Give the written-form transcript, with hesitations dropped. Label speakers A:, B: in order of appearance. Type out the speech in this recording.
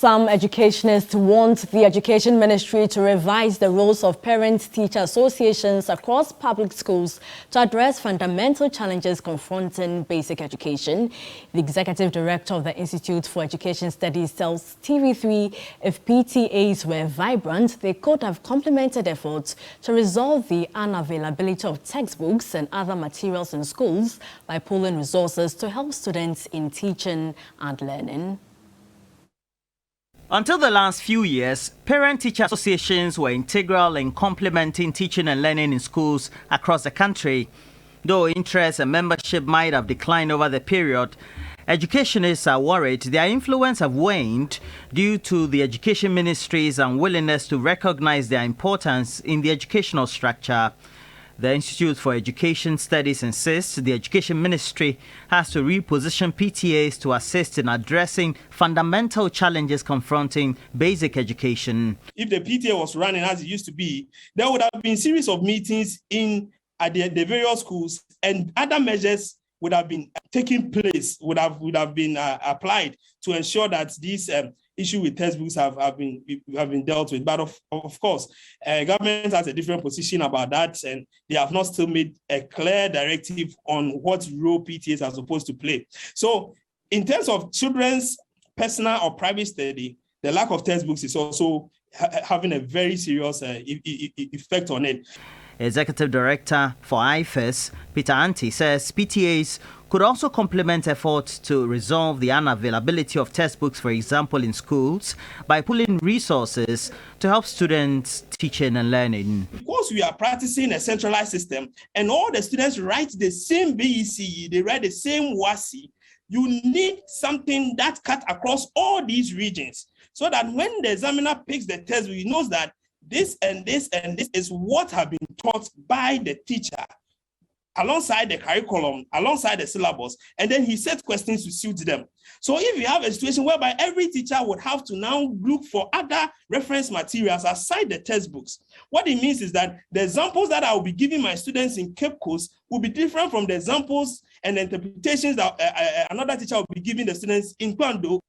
A: Some educationists want the Education Ministry to revise the roles of parent-teacher associations across public schools to address fundamental challenges confronting basic education. The executive director of the Institute for Education Studies tells TV3 if PTAs were vibrant, they could have complemented efforts to resolve the unavailability of textbooks and other materials in schools by pooling resources to help students in teaching and learning.
B: Until the last few years, parent-teacher associations were integral in complementing teaching and learning in schools across the country. Though interest and membership might have declined over the period, educationists are worried their influence have waned due to the Education Ministry's unwillingness to recognize their importance in the educational structure. The Institute for Education Studies insists the Education Ministry has to reposition PTAs to assist in addressing fundamental challenges confronting basic education.
C: If the PTA was running as it used to be, there would have been a series of meetings at the various schools, and other measures would have been taking place, would have been applied to ensure that these issue with textbooks have been dealt with. But of course, government has a different position about that, and they have not still made a clear directive on what role PTAs are supposed to play. So in terms of children's personal or private study, the lack of textbooks is also having a very serious effect on it.
B: Executive Director for IFES, Peter Anti, says PTAs could also complement efforts to resolve the unavailability of textbooks, for example, in schools, by pooling resources to help students teaching and learning.
C: Because we are practicing a centralized system and all the students write the same BECE, they write the same WASI, you need something that cuts across all these regions so that when the examiner picks the textbook, he knows that this and this and this is what have been taught by the teacher alongside the curriculum, alongside the syllabus, and then he sets questions to suit them. So if you have a situation whereby every teacher would have to now look for other reference materials aside the textbooks, what it means is that the examples that I will be giving my students in Cape Coast will be different from the examples and the interpretations that another teacher will be giving the students in Kwando.